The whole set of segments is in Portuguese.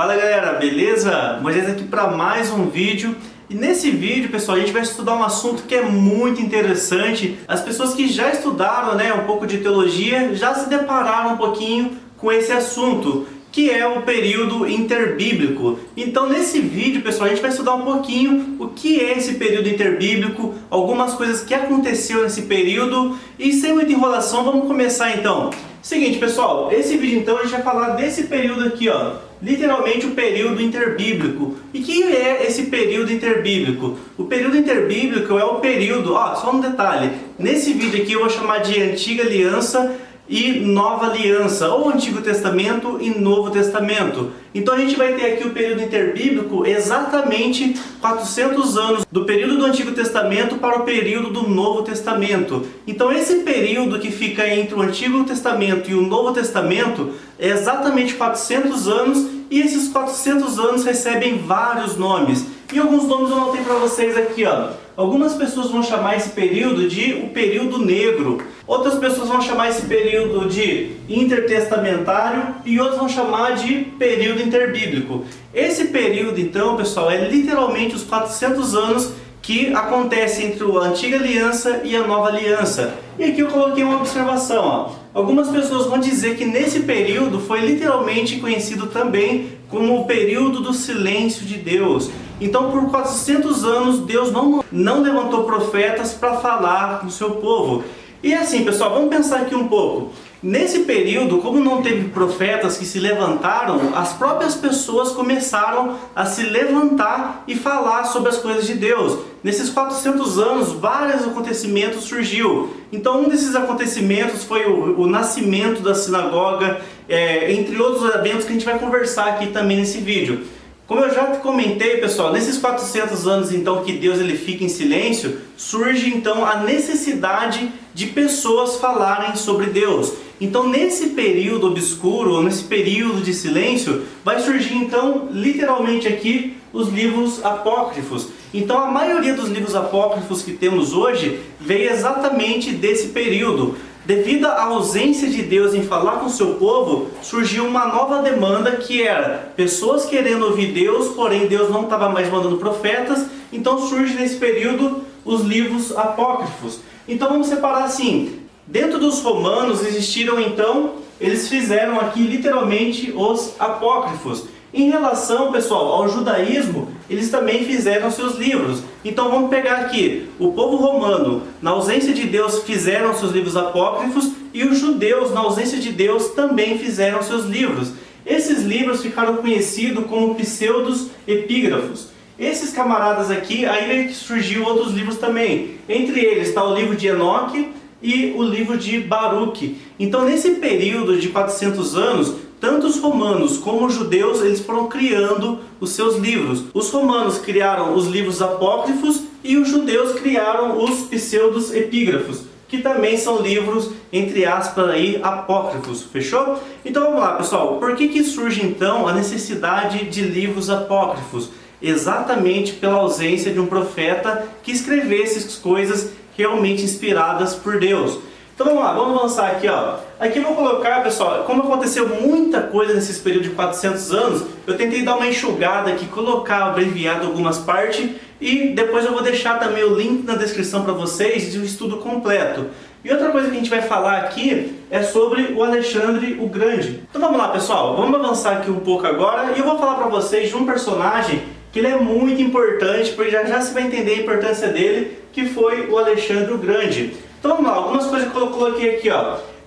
Fala galera, beleza? Moisés aqui para mais um vídeo. E nesse vídeo, pessoal, a gente vai estudar um assunto que é muito interessante. As pessoas que já estudaram, um pouco de teologia, já se depararam um pouquinho com esse assunto, que é o período interbíblico. Então nesse vídeo, pessoal, a gente vai estudar um pouquinho o que é esse período interbíblico, algumas coisas que aconteceu nesse período, e sem muita enrolação, vamos começar então. Seguinte, pessoal, esse vídeo então a gente vai falar desse período aqui, literalmente o período interbíblico. E que é esse período interbíblico? O período interbíblico é o período, só um detalhe, nesse vídeo aqui eu vou chamar de Antiga Aliança e Nova Aliança, ou Antigo Testamento e Novo Testamento. Então a gente vai ter aqui o período interbíblico exatamente 400 anos do período do Antigo Testamento para o período do Novo Testamento. Então esse período que fica entre o Antigo Testamento e o Novo Testamento é exatamente 400 anos, e esses 400 anos recebem vários nomes. E alguns nomes eu anotei para vocês aqui, Algumas pessoas vão chamar esse período de o período negro. Outras pessoas vão chamar esse período de intertestamentário e outros vão chamar de período interbíblico. Esse período, então, pessoal, é literalmente os 400 anos que acontece entre a Antiga Aliança e a Nova Aliança. E aqui eu coloquei uma observação, Algumas pessoas vão dizer que nesse período foi literalmente conhecido também como o período do silêncio de Deus. Então por 400 anos Deus não levantou profetas para falar com o seu povo. E assim, pessoal, vamos pensar aqui um pouco. Nesse período, como não teve profetas que se levantaram, as próprias pessoas começaram a se levantar e falar sobre as coisas de Deus. Nesses 400 anos, vários acontecimentos surgiu. Então um desses acontecimentos foi o nascimento da sinagoga, entre outros eventos que a gente vai conversar aqui também nesse vídeo. Como eu já comentei, pessoal, nesses 400 anos então que Deus ele fica em silêncio, surge então a necessidade de pessoas falarem sobre Deus. Então nesse período obscuro, ou nesse período de silêncio, vai surgir então literalmente aqui os livros apócrifos. Então a maioria dos livros apócrifos que temos hoje veio exatamente desse período. Devido à ausência de Deus em falar com o seu povo, surgiu uma nova demanda, que era pessoas querendo ouvir Deus, porém Deus não estava mais mandando profetas. Então surge nesse período os livros apócrifos. Então vamos separar assim. Dentro dos romanos existiram então, eles fizeram aqui literalmente os apócrifos. Em relação, pessoal, ao judaísmo, eles também fizeram seus livros. Então vamos pegar aqui, o povo romano, na ausência de Deus, fizeram seus livros apócrifos, e os judeus, na ausência de Deus, também fizeram seus livros. Esses livros ficaram conhecidos como pseudos epígrafos. Esses camaradas aqui, aí surgiu outros livros também. Entre eles está o livro de Enoque e o livro de Baruque. Então nesse período de 400 anos, tanto os romanos como os judeus, eles foram criando os seus livros. Os romanos criaram os livros apócrifos e os judeus criaram os pseudos epígrafos, que também são livros, entre aspas, aí, apócrifos. Fechou? Então vamos lá, pessoal. Por que surge então a necessidade de livros apócrifos? Exatamente pela ausência de um profeta que escrevesse coisas realmente inspiradas por Deus. Então vamos lá, vamos avançar aqui, Aqui eu vou colocar, pessoal, como aconteceu muita coisa nesses períodos de 400 anos, eu tentei dar uma enxugada aqui, colocar abreviado algumas partes, e depois eu vou deixar também o link na descrição para vocês de um estudo completo. E outra coisa que a gente vai falar aqui é sobre o Alexandre o Grande. Então vamos lá, pessoal, vamos avançar aqui um pouco agora, e eu vou falar para vocês de um personagem que ele é muito importante, porque já se vai entender a importância dele, que foi o Alexandre o Grande. Então vamos lá, algumas coisas que eu coloquei aqui,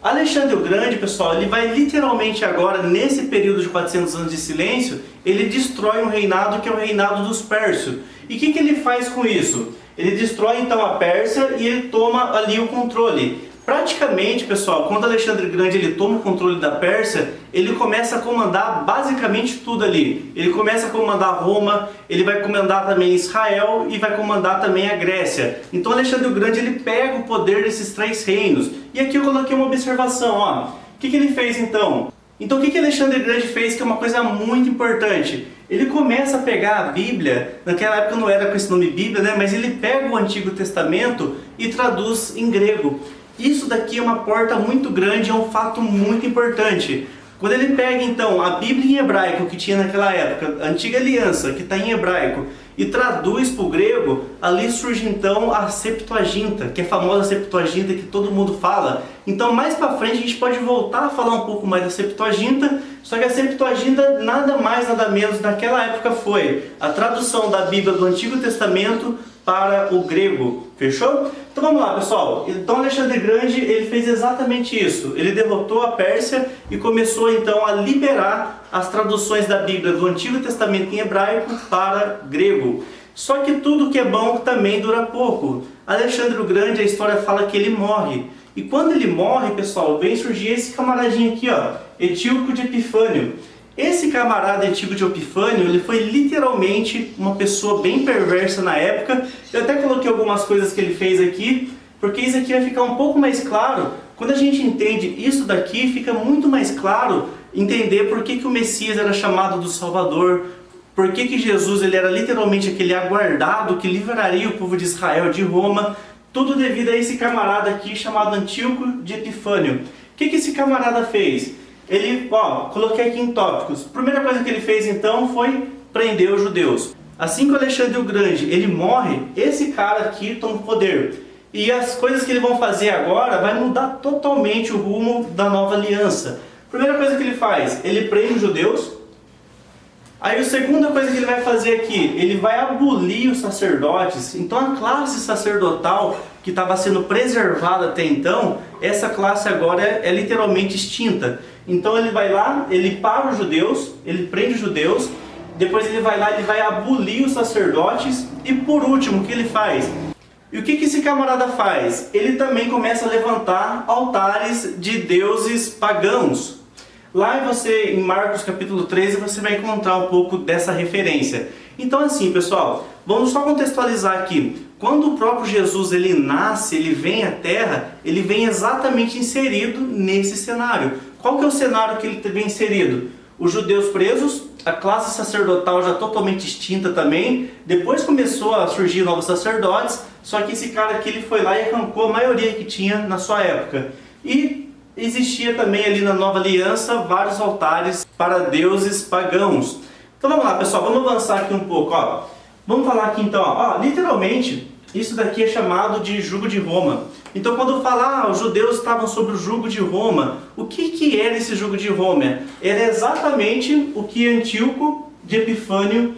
Alexandre o Grande, pessoal, ele vai literalmente agora, nesse período de 400 anos de silêncio, ele destrói um reinado que é o reinado dos Pérsios. E o que ele faz com isso? Ele destrói então a Pérsia e ele toma ali o controle. Praticamente, pessoal, quando Alexandre o Grande ele toma o controle da Pérsia, ele começa a comandar basicamente tudo ali. Ele começa a comandar Roma, ele vai comandar também Israel e vai comandar também a Grécia. Então Alexandre o Grande ele pega o poder desses três reinos. E aqui eu coloquei uma observação, O que ele fez então? Então o que Alexandre o Grande fez, que é uma coisa muito importante? Ele começa a pegar a Bíblia, naquela época não era com esse nome Bíblia, mas ele pega o Antigo Testamento e traduz em grego. Isso daqui é uma porta muito grande, é um fato muito importante. Quando ele pega então a Bíblia em hebraico que tinha naquela época, a Antiga Aliança, que está em hebraico, e traduz para o grego, ali surge então a Septuaginta, que é a famosa Septuaginta que todo mundo fala. Então mais para frente a gente pode voltar a falar um pouco mais da Septuaginta, só que a Septuaginta nada mais nada menos naquela época foi a tradução da Bíblia do Antigo Testamento para o grego, fechou? Então vamos lá, pessoal. Então Alexandre Grande, ele fez exatamente isso. Ele derrotou a Pérsia e começou então a liberar as traduções da Bíblia do Antigo Testamento em hebraico para grego. Só que tudo que é bom também dura pouco. Alexandre o Grande, a história fala que ele morre. E quando ele morre, pessoal, vem surgir esse camaradinho aqui, ó, Etíoco de Epifânio. Esse camarada Etíoco de Epifânio, ele foi literalmente uma pessoa bem perversa na época. Eu até coloquei algumas coisas que ele fez aqui, porque isso aqui vai ficar um pouco mais claro. Quando a gente entende isso daqui, fica muito mais claro entender por que o Messias era chamado do Salvador, por que Jesus ele era literalmente aquele aguardado que livraria o povo de Israel de Roma. Tudo devido a esse camarada aqui chamado Antíoco de Epifânio. O que esse camarada fez? Ele, coloquei aqui em tópicos. A primeira coisa que ele fez então foi prender os judeus. Assim que o Alexandre o Grande ele morre, esse cara aqui toma o poder. E as coisas que eles vão fazer agora vai mudar totalmente o rumo da nova aliança. A primeira coisa que ele faz, ele prende os judeus. Aí a segunda coisa que ele vai fazer aqui, ele vai abolir os sacerdotes. Então a classe sacerdotal que estava sendo preservada até então, essa classe agora é literalmente extinta. Então ele vai lá, ele para os judeus, ele prende os judeus, depois ele vai lá, ele vai abolir os sacerdotes e por último, o que ele faz? E o que esse camarada faz? Ele também começa a levantar altares de deuses pagãos. Lá em Marcos capítulo 13 você vai encontrar um pouco dessa referência. Então assim, pessoal, vamos só contextualizar aqui. Quando o próprio Jesus ele nasce, ele vem à Terra, ele vem exatamente inserido nesse cenário. Qual que é o cenário que ele vem inserido? Os judeus presos, a classe sacerdotal já totalmente extinta também. Depois começou a surgir novos sacerdotes, só que esse cara aqui ele foi lá e arrancou a maioria que tinha na sua época. E existia também ali na Nova Aliança vários altares para deuses pagãos. Então vamos lá, pessoal, vamos avançar aqui um pouco. Vamos falar aqui então, literalmente, isso daqui é chamado de jugo de Roma. Então quando falar, os judeus estavam sob o jugo de Roma, o que era esse jugo de Roma? Era exatamente o que Antíoco de Epifânio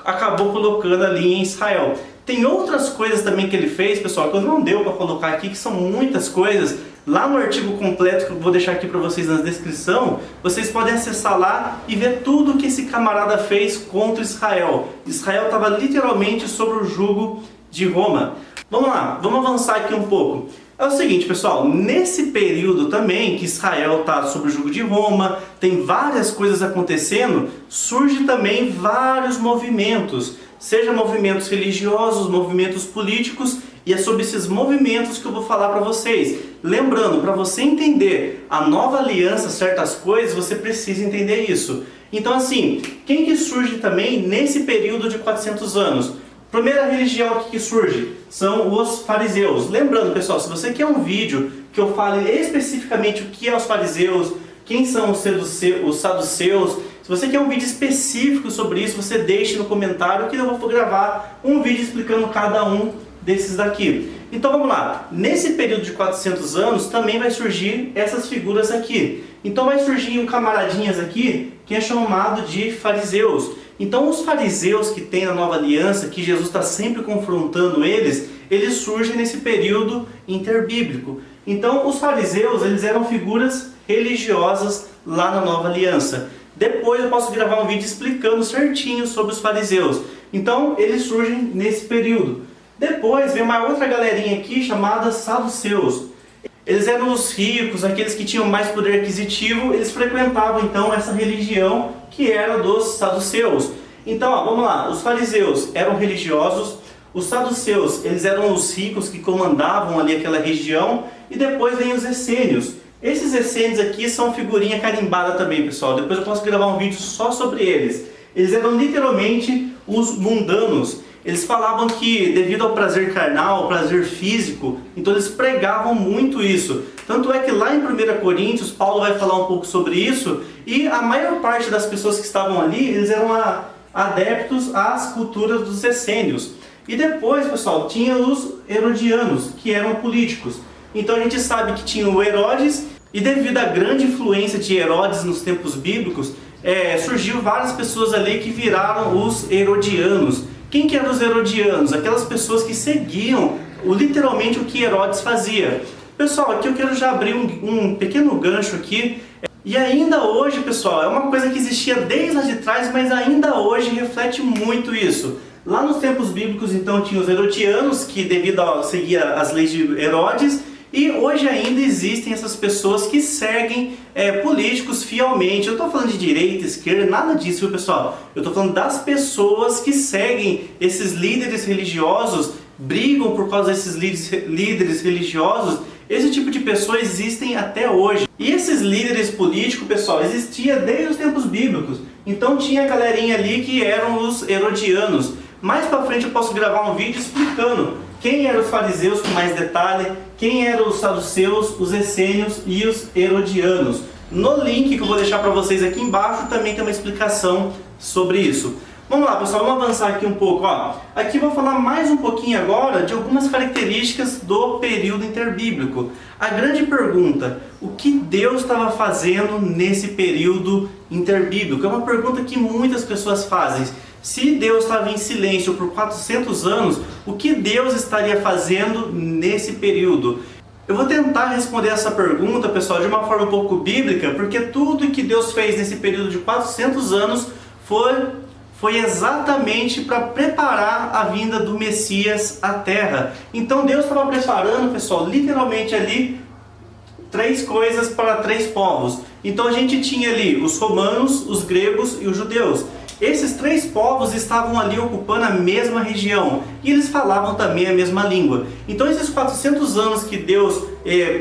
acabou colocando ali em Israel. Tem outras coisas também que ele fez, pessoal, que eu não deu para colocar aqui, que são muitas coisas. Lá no artigo completo que eu vou deixar aqui para vocês na descrição, vocês podem acessar lá e ver tudo que esse camarada fez contra Israel. Israel estava literalmente sob o jugo de Roma. Vamos lá, vamos avançar aqui um pouco. É o seguinte, pessoal, nesse período também que Israel está sob o jugo de Roma, tem várias coisas acontecendo, surge também vários movimentos, seja movimentos religiosos, movimentos políticos, e é sobre esses movimentos que eu vou falar para vocês. Lembrando, para você entender a nova aliança, certas coisas, você precisa entender isso. Então assim, quem que surge também nesse período de 400 anos? Primeira religião que surge são os fariseus. Lembrando, pessoal, se você quer um vídeo que eu fale especificamente o que é os fariseus, quem são os saduceus, se você quer um vídeo específico sobre isso, você deixe no comentário que eu vou gravar um vídeo explicando cada um desses daqui. Então vamos lá, nesse período de 400 anos também vai surgir essas figuras aqui. Então vai surgir um camaradinhas aqui que é chamado de fariseus. Então os fariseus que tem na nova aliança, que Jesus está sempre confrontando eles surgem nesse período interbíblico. Então os fariseus eles eram figuras religiosas lá na nova aliança. Depois eu posso gravar um vídeo explicando certinho sobre os fariseus. Então eles surgem nesse período. Depois vem uma outra galerinha aqui chamada saduceus. Eles eram os ricos, aqueles que tinham mais poder aquisitivo, eles frequentavam então essa religião que era dos saduceus. Então, vamos lá, os fariseus eram religiosos, os saduceus, eles eram os ricos que comandavam ali aquela região, e depois vem os essênios. Esses essênios aqui são figurinha carimbada também, pessoal, depois eu posso gravar um vídeo só sobre eles. Eles eram literalmente os mundanos. Eles falavam que devido ao prazer carnal, ao prazer físico, então eles pregavam muito isso. Tanto é que lá em 1 Coríntios, Paulo vai falar um pouco sobre isso, e a maior parte das pessoas que estavam ali, eles eram adeptos às culturas dos essênios. E depois, pessoal, tinha os herodianos, que eram políticos. Então a gente sabe que tinha o Herodes, e devido à grande influência de Herodes nos tempos bíblicos, surgiu várias pessoas ali que viraram os herodianos. Quem que eram os herodianos? Aquelas pessoas que seguiam literalmente o que Herodes fazia. Pessoal, aqui eu quero já abrir um pequeno gancho aqui. E ainda hoje, pessoal, é uma coisa que existia desde lá de trás, mas ainda hoje reflete muito isso. Lá nos tempos bíblicos, então, tinha os herodianos, que devido a seguir as leis de Herodes, e hoje ainda existem essas pessoas que seguem políticos fielmente. Eu estou falando de direita, esquerda, nada disso, viu, pessoal? Eu estou falando das pessoas que seguem esses líderes religiosos, brigam por causa desses líderes religiosos. Esse tipo de pessoas existem até hoje. E esses líderes políticos, pessoal, existia desde os tempos bíblicos. Então tinha a galerinha ali que eram os herodianos. Mais pra frente eu posso gravar um vídeo explicando quem eram os fariseus com mais detalhe, quem eram os saduceus, os essênios e os herodianos. No link que eu vou deixar para vocês aqui embaixo também tem uma explicação sobre isso. Vamos lá, pessoal, vamos avançar aqui um pouco. Aqui eu vou falar mais um pouquinho agora de algumas características do período interbíblico. A grande pergunta, o que Deus estava fazendo nesse período interbíblico? É uma pergunta que muitas pessoas fazem. Se Deus estava em silêncio por 400 anos, o que Deus estaria fazendo nesse período? Eu vou tentar responder essa pergunta, pessoal, de uma forma um pouco bíblica, porque tudo que Deus fez nesse período de 400 anos foi exatamente para preparar a vinda do Messias à Terra. Então Deus estava preparando, pessoal, literalmente ali 3 coisas para 3 povos. Então a gente tinha ali os romanos, os gregos e os judeus. Esses 3 povos estavam ali ocupando a mesma região e eles falavam também a mesma língua. Então esses 400 anos que Deus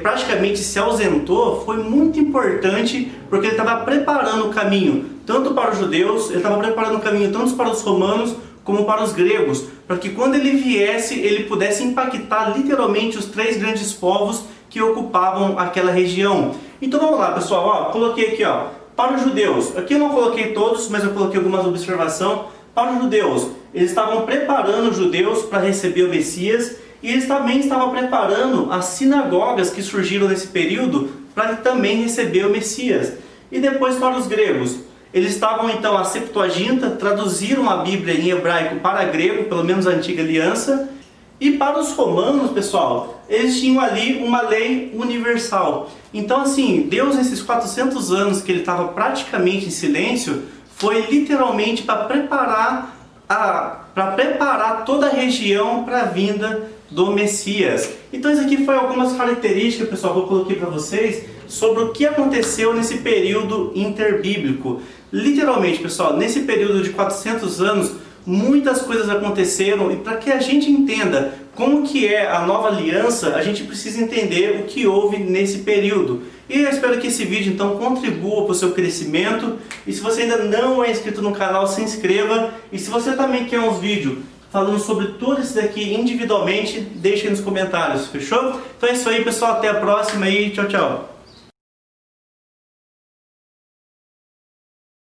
praticamente se ausentou foi muito importante, porque Ele estava preparando o caminho tanto para os judeus, Ele estava preparando o caminho tanto para os romanos como para os gregos, para que quando Ele viesse, Ele pudesse impactar literalmente os 3 grandes povos que ocupavam aquela região. Então vamos lá, pessoal, coloquei aqui, para os judeus, aqui eu não coloquei todos, mas eu coloquei algumas observações. Para os judeus, eles estavam preparando os judeus para receber o Messias, e eles também estavam preparando as sinagogas que surgiram nesse período para também receber o Messias. E depois para os gregos, eles estavam então a Septuaginta, traduziram a Bíblia em hebraico para grego, pelo menos a Antiga Aliança. E para os romanos, pessoal, eles tinham ali uma lei universal. Então assim, Deus nesses 400 anos que Ele estava praticamente em silêncio, foi literalmente para preparar toda a região para a vinda do Messias. Então isso aqui foi algumas características, pessoal, que eu coloquei para vocês sobre o que aconteceu nesse período interbíblico. Literalmente, pessoal, nesse período de 400 anos, muitas coisas aconteceram, e para que a gente entenda como que é a nova aliança, a gente precisa entender o que houve nesse período. E eu espero que esse vídeo então contribua para o seu crescimento. E se você ainda não é inscrito no canal, se inscreva. E se você também quer uns vídeos falando sobre tudo isso daqui individualmente, deixe aí nos comentários, fechou? Então é isso aí, pessoal, até a próxima e tchau, tchau!